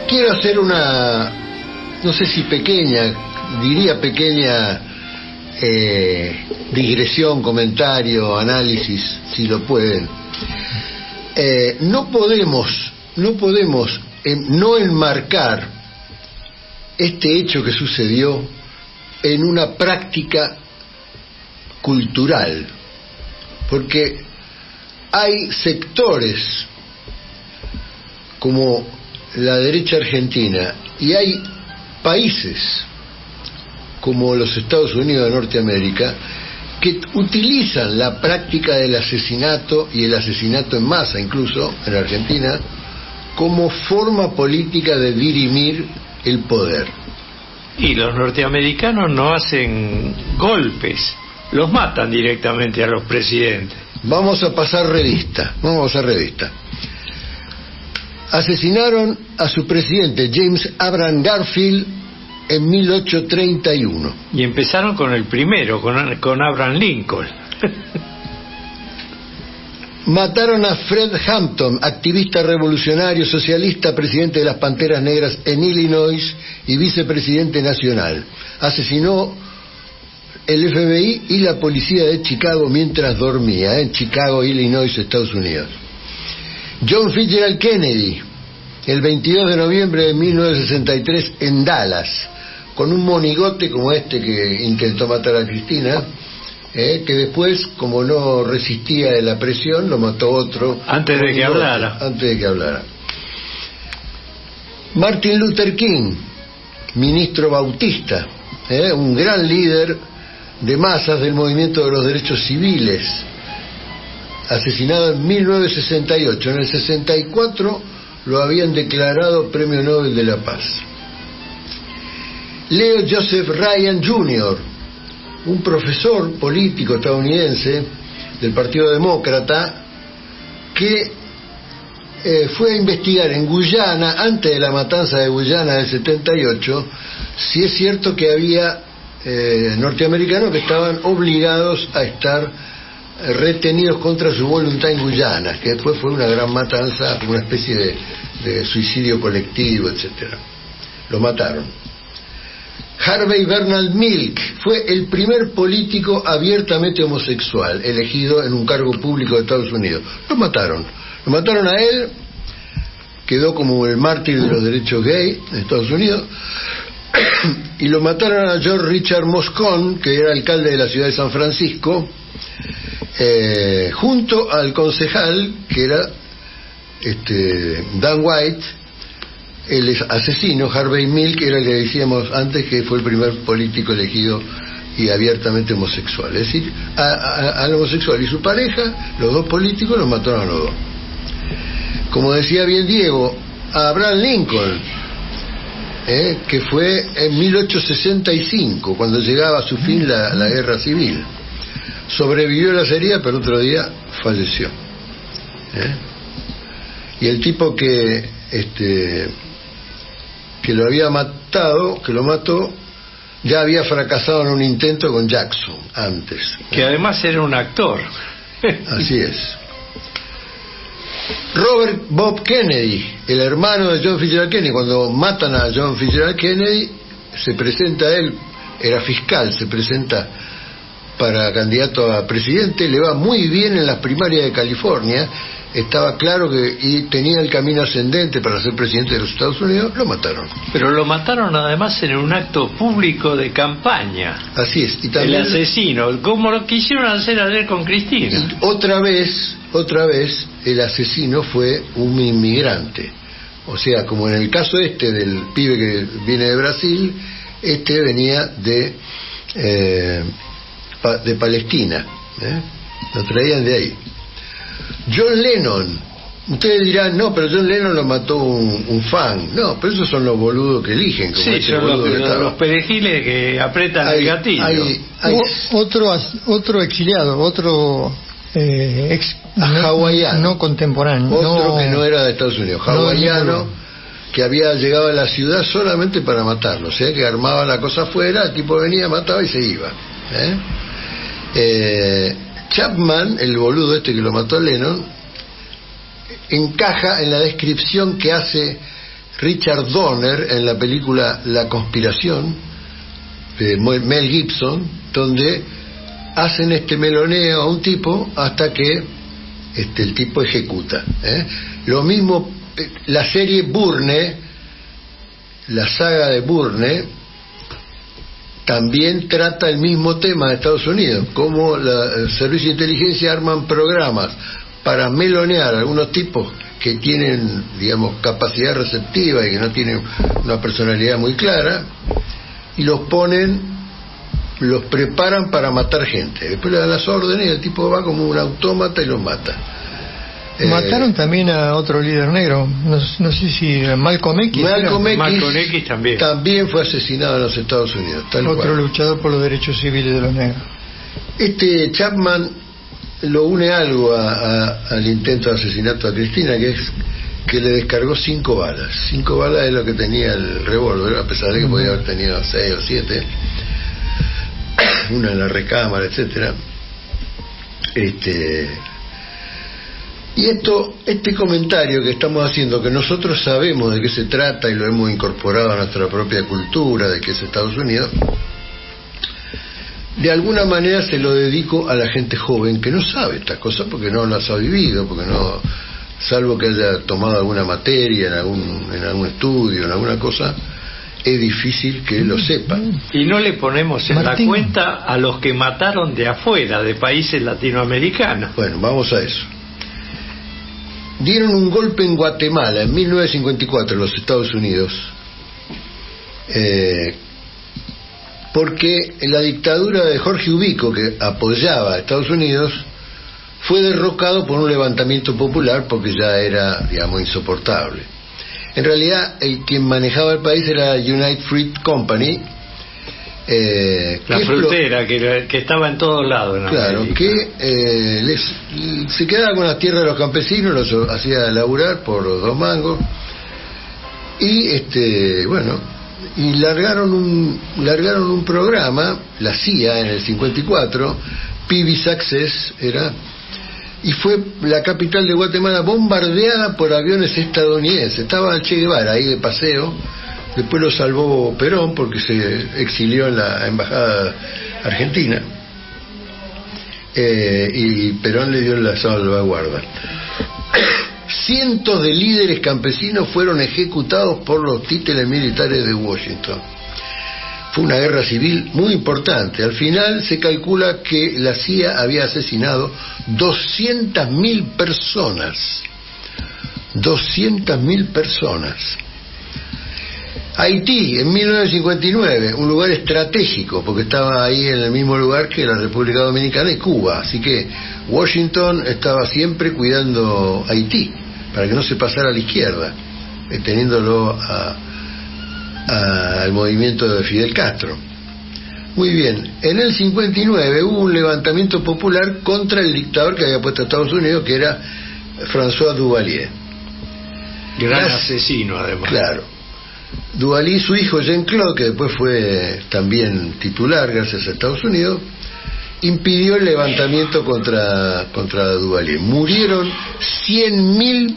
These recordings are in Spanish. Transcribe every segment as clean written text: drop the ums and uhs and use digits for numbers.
Quiero hacer una, no sé si pequeña, diría pequeña digresión, comentario, análisis, si lo pueden. No podemos no enmarcar este hecho que sucedió en una práctica cultural, porque hay sectores como la derecha argentina y hay países como los Estados Unidos de Norteamérica que utilizan la práctica del asesinato y el asesinato en masa, incluso en Argentina, como forma política de dirimir el poder. Y los norteamericanos no hacen golpes, los matan directamente a los presidentes. Vamos a pasar revista. Asesinaron a su presidente, James Abraham Garfield, en 1831. Y empezaron con el primero, con Abraham Lincoln. Mataron a Fred Hampton, activista revolucionario socialista, presidente de las Panteras Negras en Illinois y vicepresidente nacional. Asesinó el FBI y la policía de Chicago mientras dormía, en Chicago, Illinois, Estados Unidos. John Fitzgerald Kennedy, el 22 de noviembre de 1963 en Dallas, con un monigote como este que intentó matar a Cristina, que después, como no resistía de la presión, lo mató otro. Antes de que hablara. Martin Luther King, ministro bautista, un gran líder de masas del movimiento de los derechos civiles, asesinado en 1968. En el 64 lo habían declarado Premio Nobel de la Paz. Leo Joseph Ryan Jr., un profesor político estadounidense del Partido Demócrata, que fue a investigar en Guyana, antes de la matanza de Guyana del 78, si es cierto que había norteamericanos que estaban obligados a estar retenidos contra su voluntad en Guyana, que después fue una gran matanza, una especie de suicidio colectivo, etcétera. Lo mataron. Harvey Bernal Milk fue el primer político abiertamente homosexual elegido en un cargo público de Estados Unidos. Lo mataron a él, quedó como el mártir de los derechos gay en Estados Unidos, y lo mataron a George Richard Moscone, que era alcalde de la ciudad de San Francisco, junto al concejal que era Dan White. El asesino, Harvey Milk, era el que decíamos antes que fue el primer político elegido y abiertamente homosexual. Es decir, al homosexual y su pareja, los dos políticos, los mataron a los dos. Como decía bien Diego, a Abraham Lincoln, que fue en 1865, cuando llegaba a su fin la guerra civil. Sobrevivió a las heridas, pero otro día falleció. Y el tipo que lo había matado, que lo mató, ya había fracasado en un intento con Jackson antes. Que además era un actor. Así es. Robert Bob Kennedy, el hermano de John Fitzgerald Kennedy, cuando matan a John Fitzgerald Kennedy, se presenta él, era fiscal, se presenta para candidato a presidente, le va muy bien en las primarias de California, estaba claro que y tenía el camino ascendente para ser presidente de los Estados Unidos. Lo mataron. Pero lo mataron además en un acto público de campaña. Así es. Y también el asesino, como lo quisieron hacer ayer con Cristina. Y otra vez, el asesino fue un inmigrante. O sea, como en el caso del pibe que viene de Brasil, venía de Palestina, lo traían de ahí. John Lennon, ustedes dirán, no, pero John Lennon lo mató un fan. No, pero esos son los boludos que eligen. Como sí, son los perejiles que apretan el gatillo. Otro exiliado, otro hawaiano, no contemporáneo, otro que no era de Estados Unidos, hawaiano, que había llegado a la ciudad solamente para matarlo. O sea, que armaba la cosa afuera, el tipo venía, mataba y se iba. Chapman, el boludo este que lo mató a Lennon, encaja en la descripción que hace Richard Donner en la película La Conspiración de Mel Gibson, donde hacen este meloneo a un tipo hasta que el tipo ejecuta. Lo mismo la serie Bourne, la saga de Bourne, también trata el mismo tema de Estados Unidos, cómo el servicio de inteligencia arman programas para melonear a algunos tipos que tienen, digamos, capacidad receptiva y que no tienen una personalidad muy clara, y los preparan para matar gente. Después le dan las órdenes y el tipo va como un autómata y los mata. Mataron también a otro líder negro, no sé si Malcolm X. Malcolm X también fue asesinado en los Estados Unidos. Otro luchador por los derechos civiles de los negros. Chapman lo une algo al intento de asesinato a Cristina, que es que le descargó 5 balas. 5 balas es lo que tenía el revólver, a pesar de que podía haber tenido 6 o 7, una en la recámara, etcétera. Y este comentario que estamos haciendo, que nosotros sabemos de qué se trata y lo hemos incorporado a nuestra propia cultura, de que es Estados Unidos, de alguna manera se lo dedico a la gente joven que no sabe estas cosas porque no las ha vivido, porque no, salvo que haya tomado alguna materia en algún estudio, en alguna cosa, es difícil que lo sepan. Y no le ponemos en la cuenta a los que mataron de afuera, de países latinoamericanos. Bueno, vamos a eso. Dieron un golpe en Guatemala en 1954 los Estados Unidos, porque la dictadura de Jorge Ubico, que apoyaba a Estados Unidos, fue derrocado por un levantamiento popular porque ya era, digamos, insoportable. En realidad, quien manejaba el país era la United Fruit Company, la frutera que estaba en todos lados, ¿no? Claro, que se quedaba con las tierras de los campesinos, los hacía laburar por 2 mangos, y bueno, y largaron un programa, la CIA en el 54, PB Success era, y fue la capital de Guatemala bombardeada por aviones estadounidenses. Estaba Che Guevara ahí de paseo. Después lo salvó Perón porque se exilió en la embajada argentina, y Perón le dio la salvaguarda. Cientos de líderes campesinos fueron ejecutados por los títeres militares de Washington. Fue una guerra civil muy importante. Al final se calcula que la CIA había asesinado 200.000 personas. 200.000 personas. Haití, en 1959, un lugar estratégico, porque estaba ahí en el mismo lugar que la República Dominicana y Cuba, así que Washington estaba siempre cuidando Haití, para que no se pasara a la izquierda, teniéndolo al movimiento de Fidel Castro. Muy bien, en el 59 hubo un levantamiento popular contra el dictador que había puesto a Estados Unidos, que era François Duvalier. Gran asesino, además. Claro. Duvalier, su hijo Jean-Claude, que después fue también titular gracias a Estados Unidos, impidió el levantamiento contra Duvalier. Murieron 100.000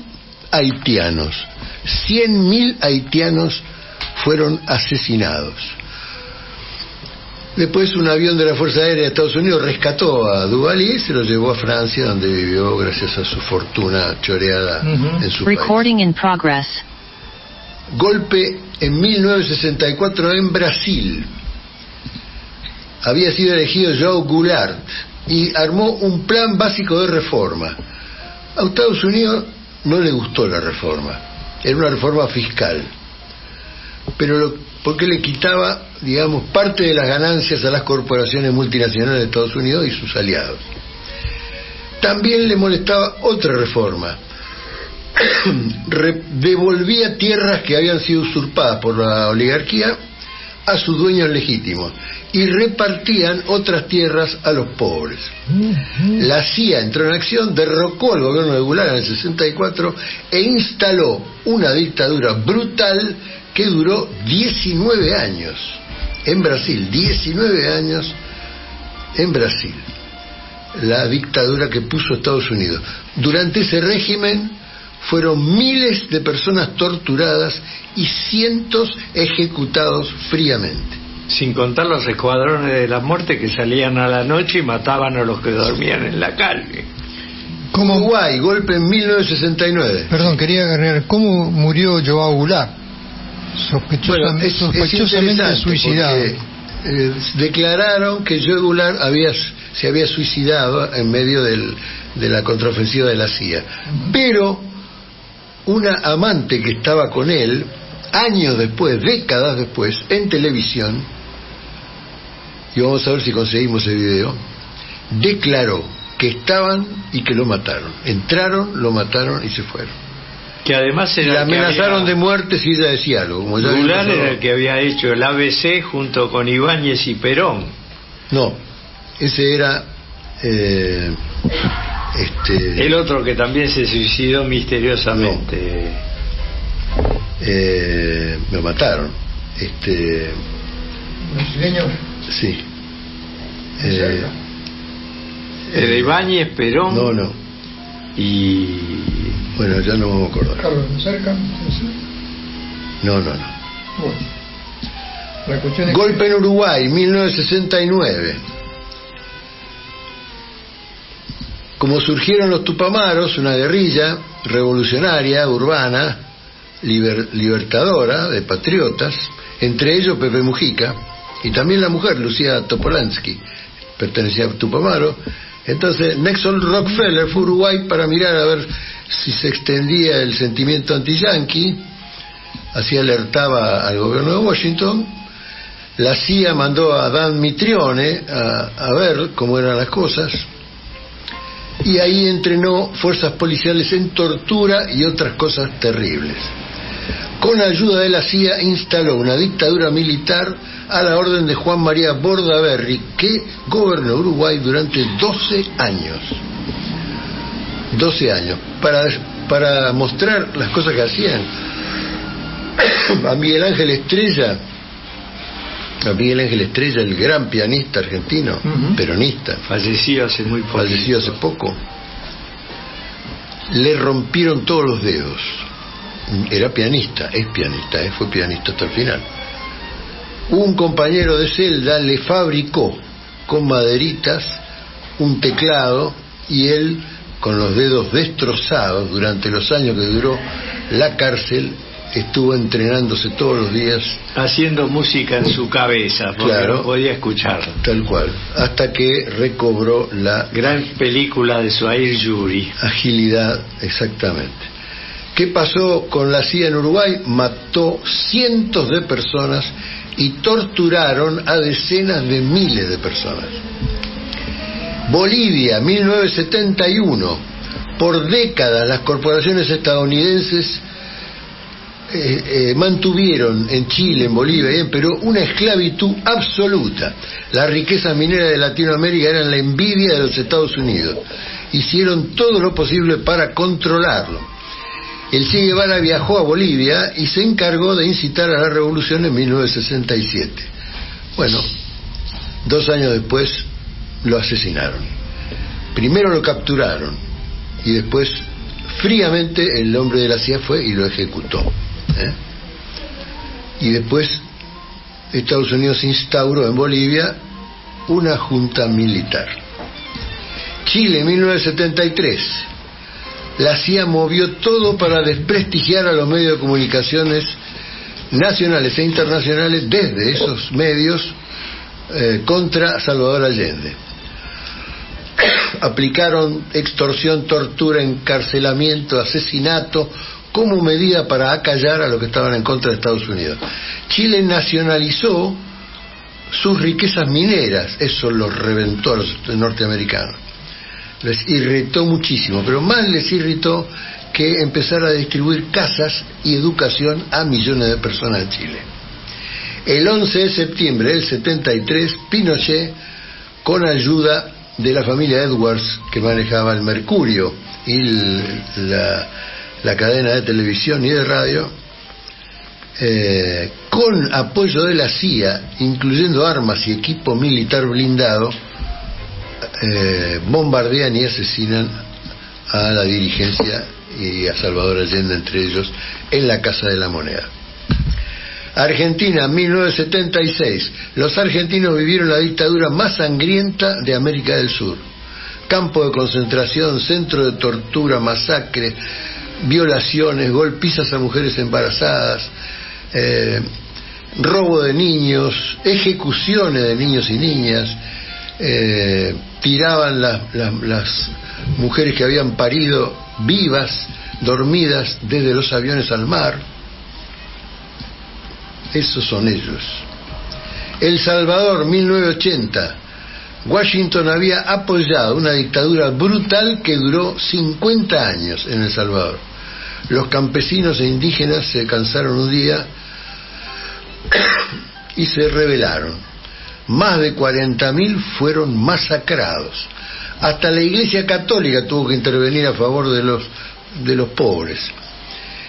haitianos. 100.000 haitianos fueron asesinados. Después un avión de la Fuerza Aérea de Estados Unidos rescató a Duvalier y se lo llevó a Francia, donde vivió gracias a su fortuna choreada en su país. In progress. Golpe en 1964 en Brasil. Había sido elegido João Goulart y armó un plan básico de reforma. A Estados Unidos no le gustó la reforma. Era una reforma fiscal. Pero porque le quitaba, digamos, parte de las ganancias a las corporaciones multinacionales de Estados Unidos y sus aliados. También le molestaba otra reforma. Devolvía tierras que habían sido usurpadas por la oligarquía a sus dueños legítimos y repartían otras tierras a los pobres. La CIA entró en acción, derrocó al gobierno de Goulart en el 64 e instaló una dictadura brutal que duró 19 años en Brasil, 19 años en Brasil, la dictadura que puso Estados Unidos. Durante ese régimen fueron miles de personas torturadas y cientos ejecutados fríamente. Sin contar los escuadrones de la muerte que salían a la noche y mataban a los que dormían en la calle. Uruguay, golpe en 1969. Perdón, quería agregar, ¿cómo murió Joao Goulart? Sospechosamente suicidado. Porque, declararon que Joao Goulart se había suicidado en medio de la contraofensiva de la CIA. Pero una amante que estaba con él, años después, décadas después, en televisión, y vamos a ver si conseguimos el video, declaró que estaban y que lo mataron. Entraron, lo mataron y se fueron. Que además era la amenazaron de muerte si ella decía algo. Como ya Goulart era el que había hecho el ABC junto con Ibáñez y Perón. No, ese era el otro que también se suicidó misteriosamente. Lo mataron. ¿Brasileño? Sí. De Ibáñez, Perón. No. Y bueno, ya no me acuerdo. Carlos de Cerca. No. Bueno, la cuestión es golpe en Uruguay, 1969. Como surgieron los Tupamaros, una guerrilla revolucionaria, urbana, libertadora, de patriotas, entre ellos Pepe Mujica, y también la mujer, Lucía Topolansky, pertenecía a Tupamaro. Entonces Nelson Rockefeller fue a Uruguay para mirar a ver si se extendía el sentimiento anti-yanqui, así alertaba al gobierno de Washington. La CIA mandó a Dan Mitrione a ver cómo eran las cosas, y ahí entrenó fuerzas policiales en tortura y otras cosas terribles. Con ayuda de la CIA instaló una dictadura militar a la orden de Juan María Bordaberry, que gobernó Uruguay durante 12 años. 12 años. Para mostrar las cosas que hacían, a Miguel Ángel Estrella, el gran pianista argentino, peronista, fallecido hace poco, le rompieron todos los dedos. Era pianista, fue pianista hasta el final. Un compañero de celda le fabricó con maderitas un teclado, y él, con los dedos destrozados durante los años que duró la cárcel, estuvo entrenándose todos los días, haciendo música en su cabeza, porque claro, no podía escuchar. Tal cual, hasta que recobró la gran película de Zuhair Yuri. Agilidad, exactamente. ¿Qué pasó con la CIA en Uruguay? Mató cientos de personas y torturaron a decenas de miles de personas. Bolivia, 1971. Por décadas las corporaciones estadounidenses mantuvieron en Chile, en Bolivia y en Perú una esclavitud absoluta. Las riquezas mineras de Latinoamérica eran la envidia de los Estados Unidos. Hicieron todo lo posible para controlarlo. El Che Guevara viajó a Bolivia y se encargó de incitar a la revolución en 1967. Bueno, 2 años después lo asesinaron. Primero lo capturaron y después, fríamente, el hombre de la CIA fue y lo ejecutó. Y después Estados Unidos instauró en Bolivia una junta militar. Chile, 1973. La CIA movió todo para desprestigiar a los medios de comunicaciones nacionales e internacionales desde esos medios contra Salvador Allende. Aplicaron extorsión, tortura, encarcelamiento, asesinato como medida para acallar a los que estaban en contra de Estados Unidos. Chile nacionalizó sus riquezas mineras, eso los reventó a los norteamericanos. Les irritó muchísimo, pero más les irritó que empezar a distribuir casas y educación a millones de personas en Chile. El 11 de septiembre del 73, Pinochet, con ayuda de la familia Edwards, que manejaba el Mercurio y la cadena de televisión y de radio, con apoyo de la CIA, incluyendo armas y equipo militar blindado, bombardean y asesinan a la dirigencia y a Salvador Allende entre ellos en la Casa de la Moneda. Argentina, 1976. Los argentinos vivieron la dictadura más sangrienta de América del Sur. Campo de concentración, centro de tortura, masacre, violaciones, golpizas a mujeres embarazadas, robo de niños, ejecuciones de niños y niñas, tiraban las mujeres que habían parido vivas, dormidas desde los aviones al mar. Esos son ellos. El Salvador, 1980. Washington había apoyado una dictadura brutal que duró 50 años en El Salvador. Los campesinos e indígenas se cansaron un día y se rebelaron. Más de 40.000 fueron masacrados. Hasta la Iglesia Católica tuvo que intervenir a favor de los pobres.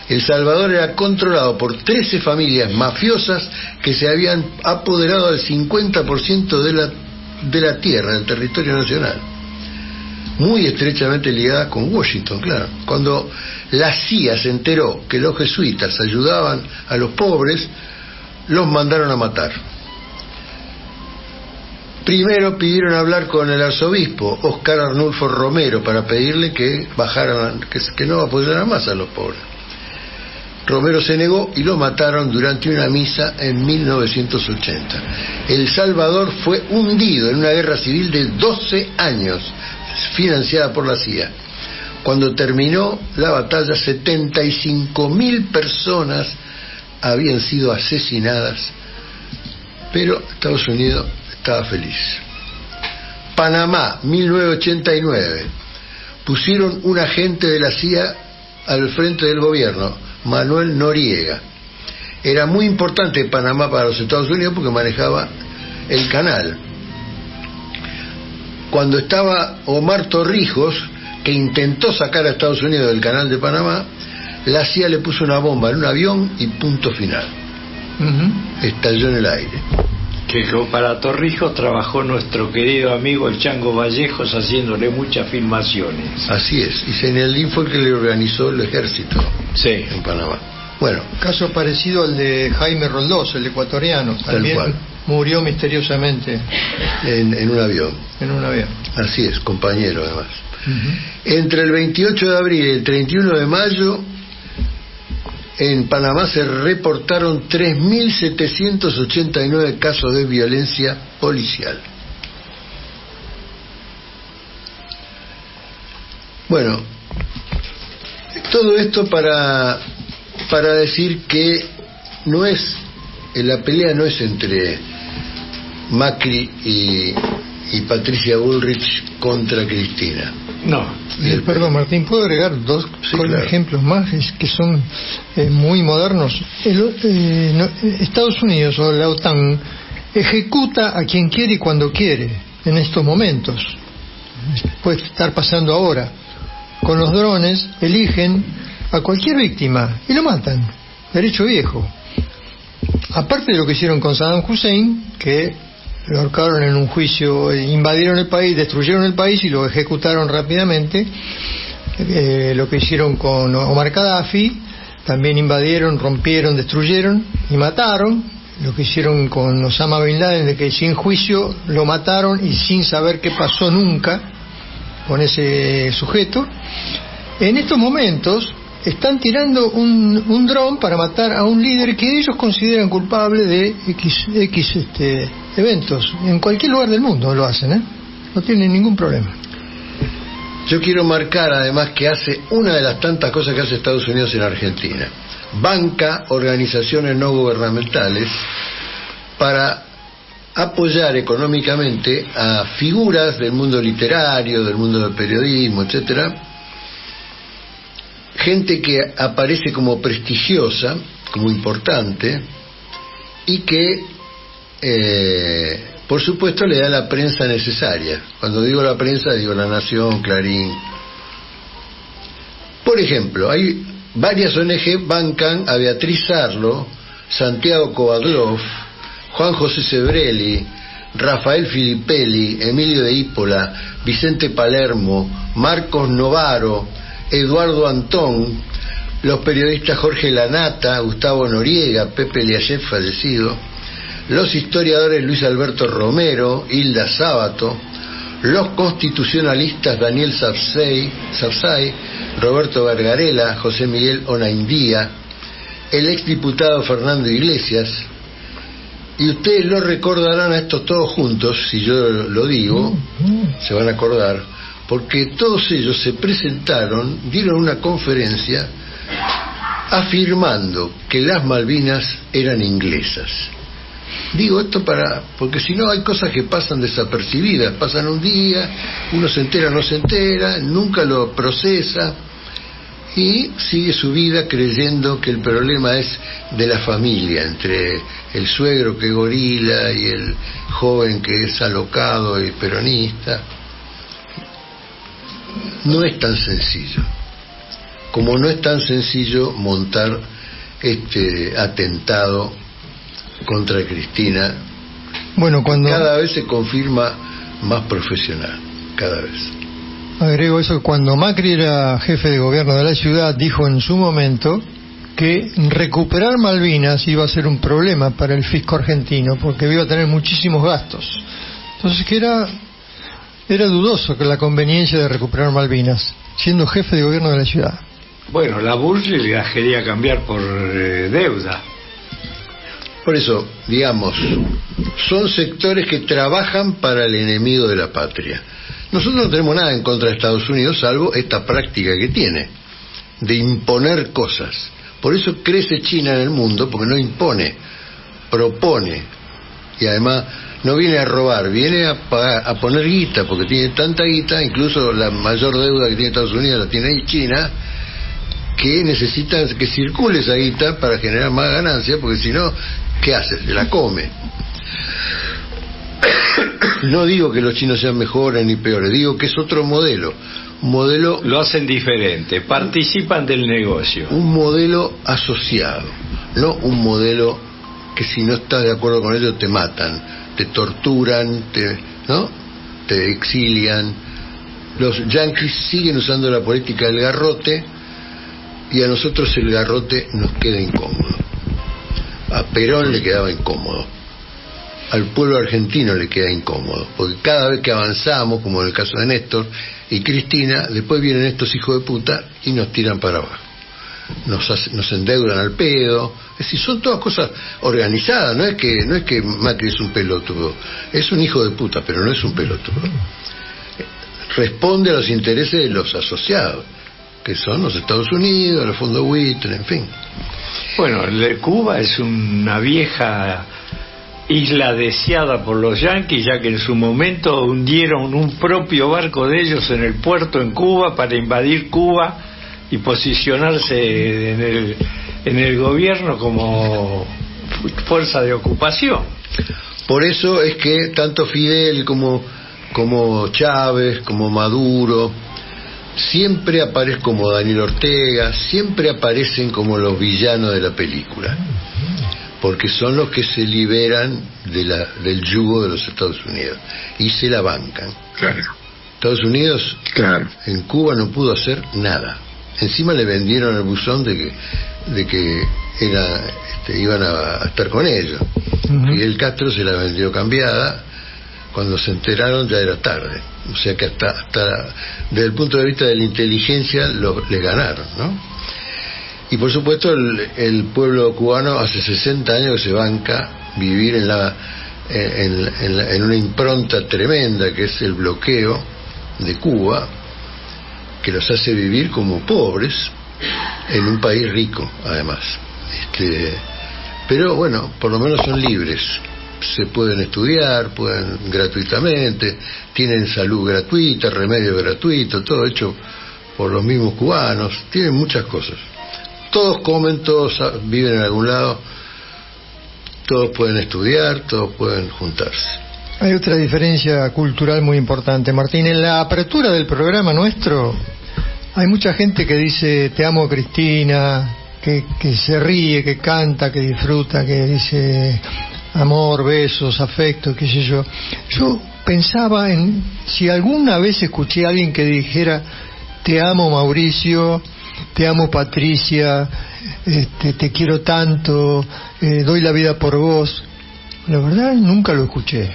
El Salvador era controlado por 13 familias mafiosas que se habían apoderado del 50% de la tierra, del territorio nacional. Muy estrechamente ligada con Washington, claro. Cuando la CIA se enteró que los jesuitas ayudaban a los pobres, los mandaron a matar. Primero pidieron hablar con el arzobispo Óscar Arnulfo Romero para pedirle que bajaran, que no apoyaran más a los pobres. Romero se negó y lo mataron durante una misa en 1980. El Salvador fue hundido en una guerra civil de 12 años, financiada por la CIA. Cuando terminó la batalla, 75.000 personas habían sido asesinadas, pero Estados Unidos estaba feliz. Panamá, 1989. Pusieron un agente de la CIA al frente del gobierno, Manuel Noriega. Era muy importante Panamá para los Estados Unidos porque manejaba el canal. Cuando estaba Omar Torrijos, que intentó sacar a Estados Unidos del canal de Panamá, la CIA le puso una bomba en un avión y punto final. Estalló en el aire. Que para Torrijos trabajó nuestro querido amigo el Chango Vallejos, haciéndole muchas filmaciones. Así es, y Senelín fue el que le organizó el ejército, sí, en Panamá. Bueno, caso parecido al de Jaime Roldós, el ecuatoriano, también murió misteriosamente en un avión. En un avión. Así es, compañero además. Entre el 28 de abril y el 31 de mayo, en Panamá se reportaron 3.789 casos de violencia policial. Bueno, todo esto para decir que la pelea no es entre Macri y Patricia Bullrich contra Cristina. No. Perdón, Martín, ¿puedo agregar dos ejemplos más que son muy modernos? Estados Unidos o la OTAN ejecuta a quien quiere y cuando quiere en estos momentos. Puede estar pasando ahora. Con los drones eligen a cualquier víctima y lo matan. Derecho viejo. Aparte de lo que hicieron con Saddam Hussein, que lo ahorcaron en un juicio, invadieron el país, destruyeron el país y lo ejecutaron rápidamente. Lo que hicieron con Omar Gaddafi, también invadieron, rompieron, destruyeron y mataron. Lo que hicieron con Osama Bin Laden, de que sin juicio lo mataron y sin saber qué pasó nunca con ese sujeto. En estos momentos están tirando un dron para matar a un líder que ellos consideran culpable de X eventos. En cualquier lugar del mundo lo hacen, no tienen ningún problema. Yo quiero marcar además que hace una de las tantas cosas que hace Estados Unidos en Argentina. Banca organizaciones no gubernamentales para apoyar económicamente a figuras del mundo literario, del mundo del periodismo, etcétera. Gente que aparece como prestigiosa, como importante, y que, por supuesto, le da la prensa necesaria. Cuando digo la prensa, digo La Nación, Clarín. Por ejemplo, hay varias ONG bancan a Beatriz Sarlo, Santiago Kovadlov, Juan José Sebrelli, Rafael Filippelli, Emilio de Ípola, Vicente Palermo, Marcos Novaro, Eduardo Antón, los periodistas Jorge Lanata, Gustavo Noriega, Pepe Liayev fallecido, los historiadores Luis Alberto Romero, Hilda Sábato, los constitucionalistas Daniel Sapsay, Roberto Vergarela, José Miguel Onaindía, el exdiputado Fernando Iglesias, y ustedes lo recordarán a estos todos juntos, si yo lo digo, se van a acordar, porque todos ellos se presentaron, dieron una conferencia afirmando que las Malvinas eran inglesas. Digo esto porque si no hay cosas que pasan desapercibidas, pasan un día, uno se entera, no se entera, nunca lo procesa y sigue su vida creyendo que el problema es de la familia, entre el suegro que es gorila y el joven que es alocado y peronista. No es tan sencillo, como no es tan sencillo montar este atentado contra Cristina. Bueno, cuando cada vez se confirma más profesional, cada vez. Agrego eso, cuando Macri era jefe de gobierno de la ciudad, dijo en su momento que recuperar Malvinas iba a ser un problema para el fisco argentino, porque iba a tener muchísimos gastos. Entonces que era dudoso que la conveniencia de recuperar Malvinas, siendo jefe de gobierno de la ciudad. Bueno, la Burge las quería cambiar por deuda. Por eso, digamos, son sectores que trabajan para el enemigo de la patria. Nosotros no tenemos nada en contra de Estados Unidos, salvo esta práctica que tiene, de imponer cosas. Por eso crece China en el mundo, porque no impone, propone. Y además no viene a robar, viene a poner guita, porque tiene tanta guita, incluso la mayor deuda que tiene Estados Unidos la tiene China, que necesitan que circule esa guita para generar más ganancias, porque si no, ¿qué hace? Se la come. No digo que los chinos sean mejores ni peores, digo que es otro modelo. Un modelo... Lo hacen diferente, participan del negocio. Un modelo asociado, no un modelo que si no estás de acuerdo con ellos te matan, te torturan, ¿no? Te exilian. Los yanquis siguen usando la política del garrote y a nosotros el garrote nos queda incómodo. A Perón le quedaba incómodo, al pueblo argentino le queda incómodo, porque cada vez que avanzamos, como en el caso de Néstor y Cristina, después vienen estos hijos de puta y nos tiran para abajo, nos endeudan al pedo. Es decir, son todas cosas organizadas. No es que Macri es un pelotudo, es un hijo de puta, pero no es un pelotudo. Responde a los intereses de los asociados, que son los Estados Unidos, los fondos buitre, en fin. Bueno, Cuba es una vieja isla deseada por los yanquis, ya que en su momento hundieron un propio barco de ellos en el puerto en Cuba para invadir Cuba y posicionarse en el gobierno como fuerza de ocupación. Por eso es que tanto Fidel como Chávez, como Maduro, siempre aparecen, como Daniel Ortega, siempre aparecen como los villanos de la película, porque son los que se liberan del yugo de los Estados Unidos y se la bancan. Claro. Estados Unidos, claro, en Cuba no pudo hacer nada. Encima le vendieron el buzón de que iban a estar con ellos. Fidel Castro se la vendió cambiada. Cuando se enteraron ya era tarde. O sea que hasta desde el punto de vista de la inteligencia les ganaron, ¿no? Y por supuesto el pueblo cubano hace 60 años que se banca vivir en una impronta tremenda que es el bloqueo de Cuba, que los hace vivir como pobres en un país rico, además. Pero bueno, por lo menos son libres. Se pueden estudiar, pueden gratuitamente, tienen salud gratuita, remedios gratuitos, todo hecho por los mismos cubanos, tienen muchas cosas. Todos comen, todos viven en algún lado, todos pueden estudiar, todos pueden juntarse. Hay otra diferencia cultural muy importante, Martín. En la apertura del programa nuestro hay mucha gente que dice te amo Cristina, que se ríe, que canta, que disfruta, que dice amor, besos, afecto, qué sé yo. Yo pensaba en si alguna vez escuché a alguien que dijera: te amo, Mauricio, te amo, Patricia, te quiero tanto, doy la vida por vos. La verdad, nunca lo escuché.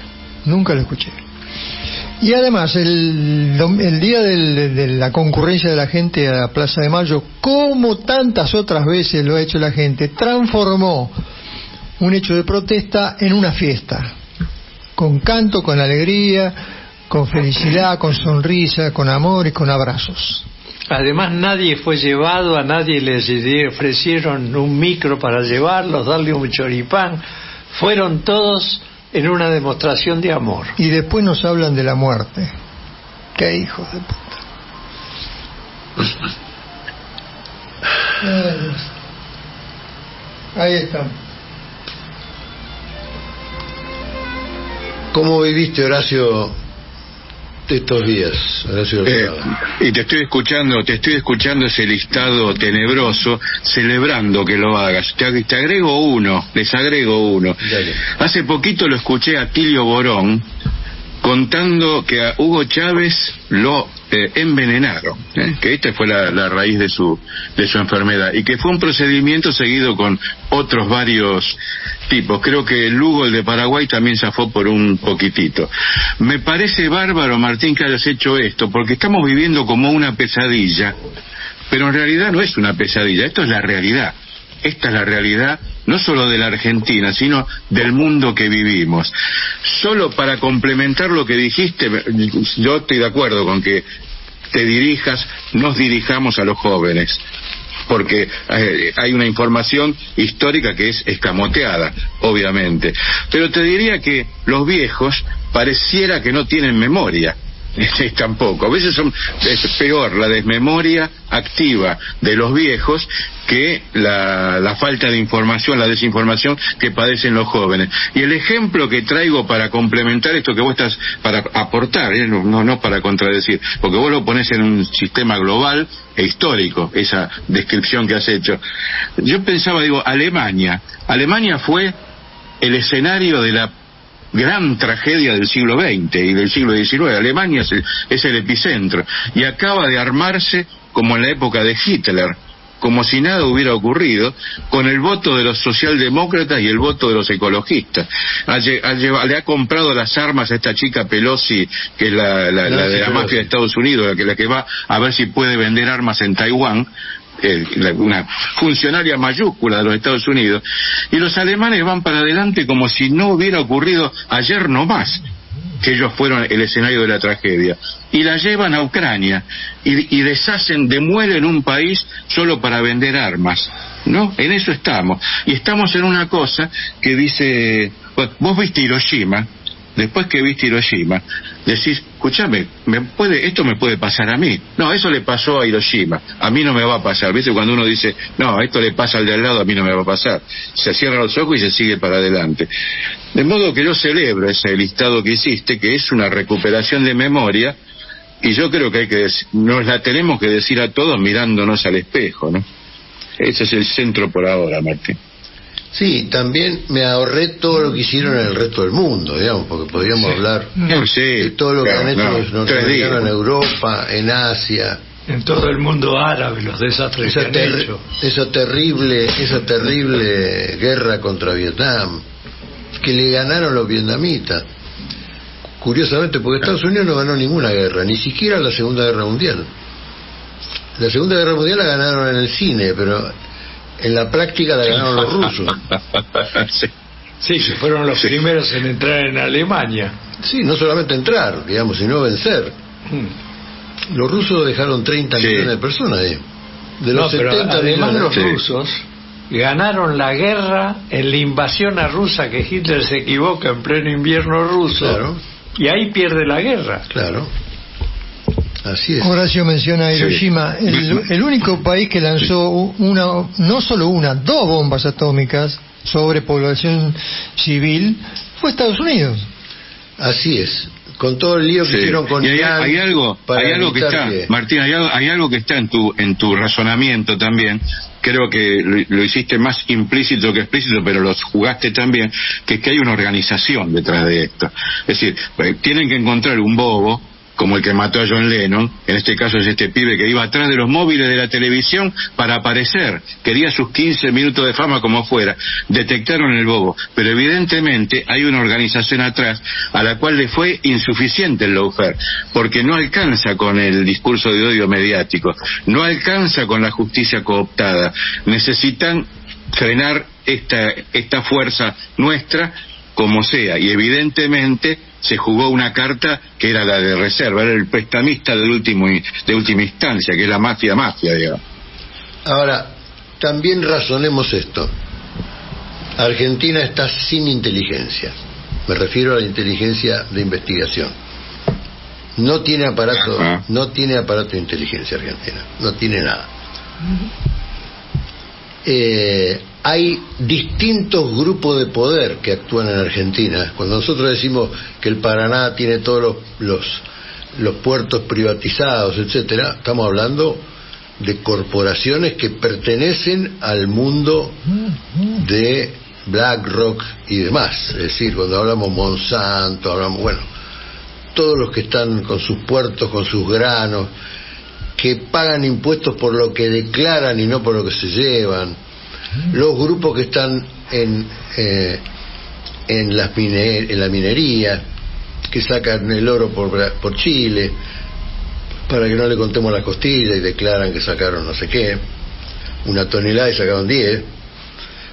Y además, el día de la concurrencia de la gente a la Plaza de Mayo, como tantas otras veces lo ha hecho la gente, transformó un hecho de protesta en una fiesta, con canto, con alegría, con felicidad, con sonrisa, con amor y con abrazos. Además, nadie fue llevado, a nadie les ofrecieron un micro para llevarlos, darle un choripán. Fueron todos en una demostración de amor. Y después nos hablan de la muerte. ¡Qué hijos de puta! Ahí están. ¿Cómo viviste, Horacio, estos días, Horacio? Y te estoy escuchando ese listado tenebroso, celebrando que lo hagas. Les agrego uno. Dale. Hace poquito lo escuché a Tilio Borón contando que a Hugo Chávez lo envenenaron, que esta fue la raíz de su enfermedad, y que fue un procedimiento seguido con otros varios tipos. Creo que el Lugo, el de Paraguay, también zafó por un poquitito. Me parece bárbaro, Martín, que hayas hecho esto, porque estamos viviendo como una pesadilla, pero en realidad no es una pesadilla, esto es la realidad. Esta es la realidad no solo de la Argentina, sino del mundo que vivimos. Solo para complementar lo que dijiste, yo estoy de acuerdo con que nos dirijamos a los jóvenes, porque hay una información histórica que es escamoteada, obviamente. Pero te diría que los viejos pareciera que no tienen memoria. Tampoco. A veces es peor la desmemoria activa de los viejos que la falta de información, la desinformación que padecen los jóvenes. Y el ejemplo que traigo para complementar esto que vos estás, para aportar, no para contradecir, porque vos lo ponés en un sistema global e histórico, esa descripción que has hecho. Yo pensaba, Alemania fue el escenario de la gran tragedia del siglo XX y del siglo XIX. Alemania es el epicentro y acaba de armarse como en la época de Hitler, como si nada hubiera ocurrido, con el voto de los socialdemócratas y el voto de los ecologistas. Le ha comprado las armas a esta chica Pelosi, que es la de la mafia de Estados Unidos, la que va a ver si puede vender armas en Taiwán, una funcionaria mayúscula de los Estados Unidos, y los alemanes van para adelante como si no hubiera ocurrido ayer nomás que ellos fueron el escenario de la tragedia, y la llevan a Ucrania y demuelen un país solo para vender armas, ¿no? En eso estamos, y estamos en una cosa que dice, vos viste Hiroshima. Después que viste Hiroshima, decís, escúchame, esto me puede pasar a mí. No, eso le pasó a Hiroshima, a mí no me va a pasar. ¿Viste? Cuando uno dice, no, esto le pasa al de al lado, a mí no me va a pasar. Se cierran los ojos y se sigue para adelante. De modo que yo celebro ese listado que hiciste, que es una recuperación de memoria, y yo creo que nos la tenemos que decir a todos mirándonos al espejo, ¿no? Ese es el centro por ahora, Martín. Sí, también me ahorré todo lo que hicieron en el resto del mundo, digamos, porque podríamos hablar de todo lo que han hecho los norteamericanos en Europa, en Asia, en todo el mundo árabe, los desastres que han hecho. Esa terrible guerra contra Vietnam, que le ganaron los vietnamitas. Curiosamente, porque Estados Unidos no ganó ninguna guerra, ni siquiera la Segunda Guerra Mundial. La Segunda Guerra Mundial la ganaron en el cine, pero en la práctica la ganaron los rusos. Sí, que fueron los primeros en entrar en Alemania. Sí, no solamente entrar, digamos, sino vencer. Los rusos dejaron 30 millones de personas ahí. De los 70 además millones. Los rusos ganaron la guerra en la invasión a Rusia, que Hitler se equivoca en pleno invierno ruso. Claro. Y ahí pierde la guerra. Claro. Así es. Horacio menciona Hiroshima, el único país que lanzó no solo dos bombas atómicas sobre población civil fue Estados Unidos. Así es. con todo el lío que hicieron con Irán. Hay algo que está, Martín, hay algo que está en tu razonamiento también. Creo que lo hiciste más implícito que explícito, pero lo jugaste también, que es que hay una organización detrás de esto. Es decir, tienen que encontrar un bobo, como el que mató a John Lennon, en este caso es este pibe que iba atrás de los móviles de la televisión para aparecer, quería sus 15 minutos de fama como fuera, detectaron el bobo, pero evidentemente hay una organización atrás a la cual le fue insuficiente el lawfare, porque no alcanza con el discurso de odio mediático, no alcanza con la justicia cooptada, necesitan frenar esta fuerza nuestra como sea, y evidentemente se jugó una carta que era la de reserva, era el prestamista de última instancia, que es la mafia, digamos. Ahora, también razonemos esto. Argentina está sin inteligencia. Me refiero a la inteligencia de investigación. No tiene aparato de inteligencia Argentina. No tiene nada. Hay distintos grupos de poder que actúan en Argentina. Cuando nosotros decimos que el Paraná tiene todos los puertos privatizados, etcétera, estamos hablando de corporaciones que pertenecen al mundo de BlackRock y demás. Es decir, cuando hablamos Monsanto, hablamos, todos los que están con sus puertos, con sus granos, que pagan impuestos por lo que declaran y no por lo que se llevan. Los grupos que están en la minería, que sacan el oro por Chile para que no le contemos las costillas y declaran que sacaron no sé qué, 1 tonelada y sacaron 10.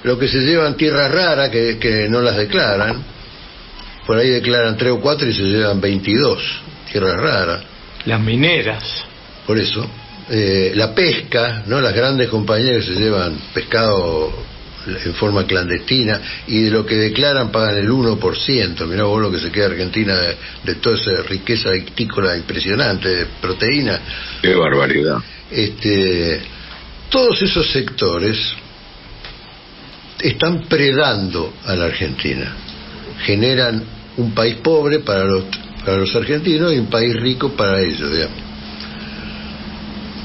Los que se llevan tierras raras que no las declaran, por ahí declaran 3 o 4 y se llevan 22 tierras raras. Las mineras. Por eso. La pesca, ¿no? Las grandes compañías que se llevan pescado en forma clandestina y de lo que declaran pagan el 1%. Mirá vos lo que se queda Argentina de toda esa riqueza agrícola impresionante de proteína. ¡Qué barbaridad! Todos esos sectores están predando a la Argentina. Generan un país pobre para los argentinos y un país rico para ellos, digamos.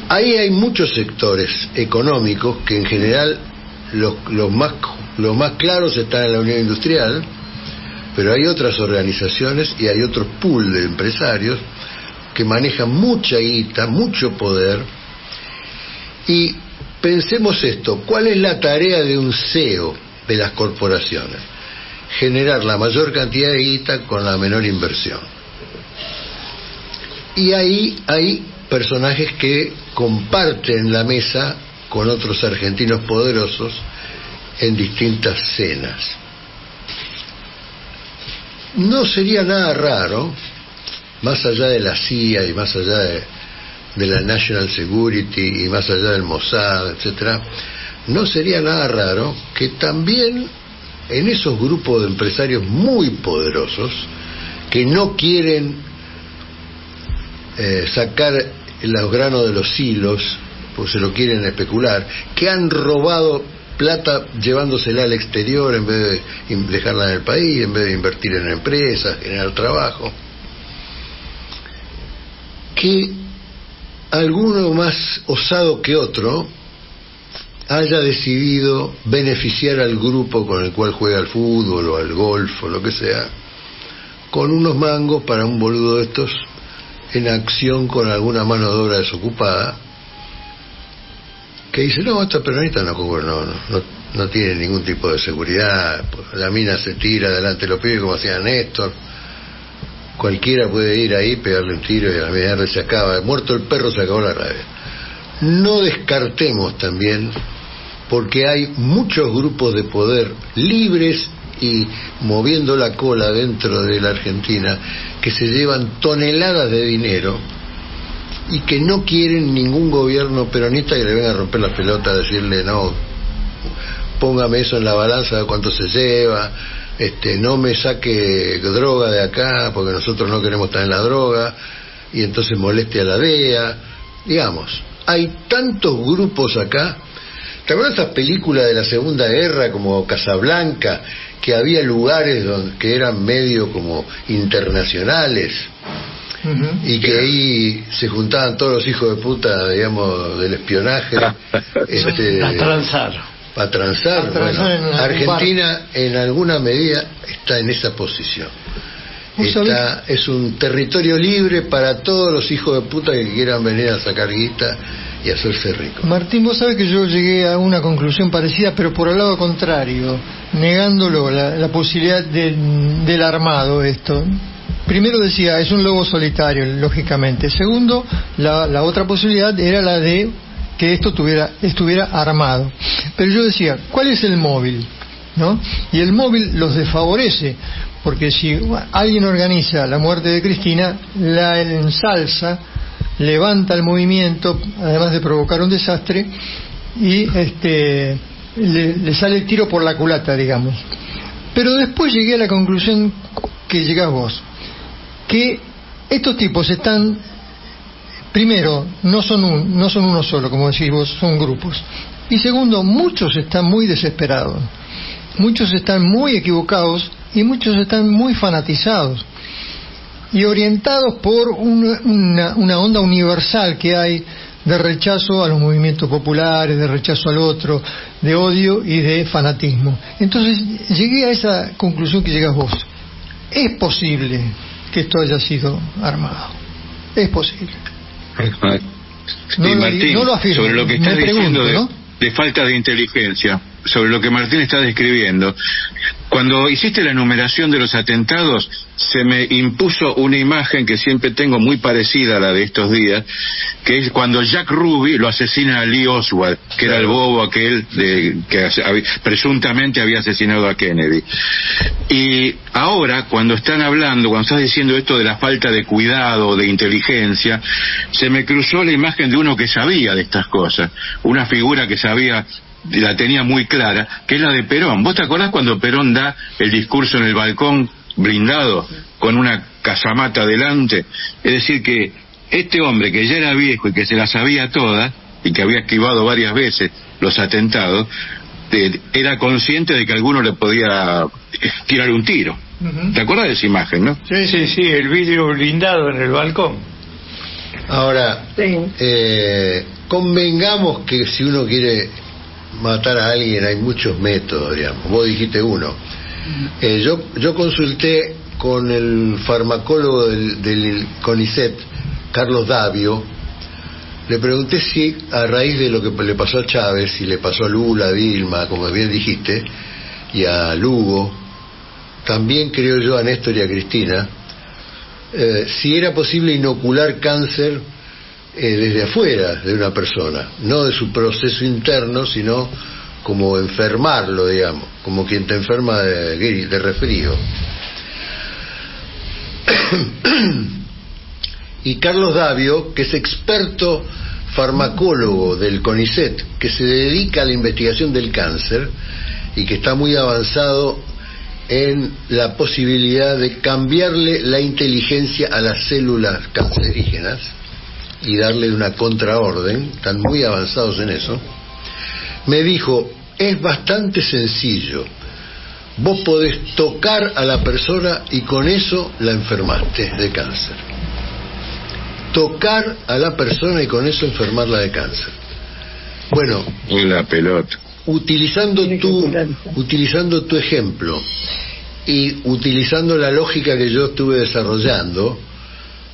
Ahí hay muchos sectores económicos que en general los más claros están en la Unión Industrial, pero hay otras organizaciones y hay otros pool de empresarios que manejan mucha guita, mucho poder. Y pensemos esto, ¿cuál es la tarea de un CEO de las corporaciones? Generar la mayor cantidad de guita con la menor inversión. Y ahí hay personajes que comparten la mesa con otros argentinos poderosos en distintas cenas. No sería nada raro, más allá de la CIA y más allá de la National Security y más allá del Mossad, etcétera, no sería nada raro que también en esos grupos de empresarios muy poderosos que no quieren sacar los granos de los hilos, pues se lo quieren especular, que han robado plata llevándosela al exterior en vez de dejarla en el país, en vez de invertir en empresas, generar trabajo, que alguno más osado que otro haya decidido beneficiar al grupo con el cual juega al fútbol o al golf o lo que sea, con unos mangos para un boludo de estos en acción con alguna mano de obra desocupada, que dice, no, esta peronista no tiene ningún tipo de seguridad, la mina se tira delante de los pibes como hacía Néstor, cualquiera puede ir ahí, pegarle un tiro y a la media hora se acaba, muerto el perro se acabó la rabia. No descartemos también, porque hay muchos grupos de poder libres y moviendo la cola dentro de la Argentina que se llevan toneladas de dinero y que no quieren ningún gobierno peronista que le venga a romper las pelotas, a decirle no, póngame eso en la balanza de cuánto se lleva, no me saque droga de acá porque nosotros no queremos estar en la droga, y entonces moleste a la DEA, digamos. Hay tantos grupos acá. ¿Te acuerdas de esas películas de la Segunda Guerra como Casablanca, que había lugares que eran medio como internacionales, y que ahí se juntaban todos los hijos de puta, digamos, del espionaje a transar. Bueno, Argentina en alguna medida está en esa posición. Es un territorio libre para todos los hijos de puta que quieran venir a sacar guita y hacerse ricos. Martín, vos sabés que yo llegué a una conclusión parecida, pero por el lado contrario, negándolo la posibilidad del armado esto. Primero decía, es un lobo solitario, lógicamente. Segundo, la otra posibilidad era la de que esto estuviera armado. Pero yo decía, ¿cuál es el móvil? ¿No? Y el móvil los desfavorece, porque si alguien organiza la muerte de Cristina, la ensalza, levanta el movimiento, además de provocar un desastre, y le sale el tiro por la culata, digamos. Pero después llegué a la conclusión que llegás vos, que estos tipos están, primero, no son uno solo, como decís vos, son grupos. Y segundo, muchos están muy desesperados, muchos están muy equivocados y muchos están muy fanatizados y orientados por una onda universal que hay de rechazo a los movimientos populares, de rechazo al otro, de odio y de fanatismo. Entonces llegué a esa conclusión que llegas vos. Es posible que esto haya sido armado. Es posible. Martín, no lo afirmo, sobre lo que estás diciendo ¿no? de falta de inteligencia, sobre lo que Martín está describiendo, cuando hiciste la enumeración de los atentados, se me impuso una imagen que siempre tengo muy parecida a la de estos días, que es cuando Jack Ruby lo asesina a Lee Oswald, que era el bobo aquel que presuntamente había asesinado a Kennedy. Y ahora, cuando están hablando, cuando estás diciendo esto de la falta de cuidado, de inteligencia, se me cruzó la imagen de uno que sabía de estas cosas, una figura que sabía, la tenía muy clara, que es la de Perón. ¿Vos te acordás cuando Perón da el discurso en el balcón blindado con una casamata delante? Es decir, que este hombre que ya era viejo y que se la sabía toda y que había esquivado varias veces los atentados, era consciente de que alguno le podía tirar un tiro. ¿Te acuerdas de esa imagen, no? Sí, el vidrio blindado en el balcón. Ahora, convengamos que si uno quiere matar a alguien hay muchos métodos, digamos. Vos dijiste uno. Yo consulté con el farmacólogo del CONICET, Carlos Davio. Le pregunté si a raíz de lo que le pasó a Chávez y le pasó a Lula, a Dilma, como bien dijiste, y a Lugo, también creo yo a Néstor y a Cristina, si era posible inocular cáncer desde afuera de una persona, no de su proceso interno, sino como enfermarlo, digamos, como quien te enferma de resfrío. Y Carlos Davio, que es experto farmacólogo del CONICET, que se dedica a la investigación del cáncer y que está muy avanzado en la posibilidad de cambiarle la inteligencia a las células cancerígenas y darle una contraorden, están muy avanzados en eso, me dijo, es bastante sencillo, vos podés tocar a la persona y con eso la enfermaste de cáncer. Tocar a la persona y con eso enfermarla de cáncer. Bueno, la pelota. Utilizando tu ejemplo y utilizando la lógica que yo estuve desarrollando,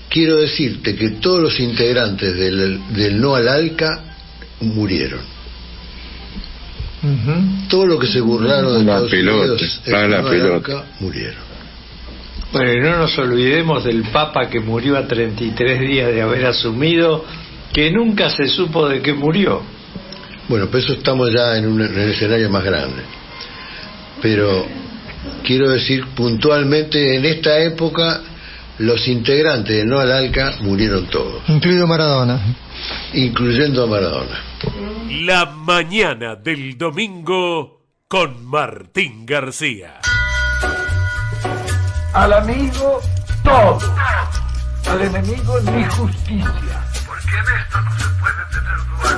quiero decirte que todos los integrantes del No al ALCA murieron. Todo lo que se burlaron de Estados Unidos el No al ALCA murieron. Bueno, y no nos olvidemos del Papa que murió a 33 días de haber asumido, que nunca se supo de qué murió. Bueno, pues eso estamos ya en un escenario más grande. Pero quiero decir puntualmente, en esta época los integrantes de No al ALCA murieron todos. Incluido Maradona. Incluyendo a Maradona. La mañana del domingo con Martín García. Al amigo todo, al enemigo ni justicia. Porque en esto no se puede tener duda.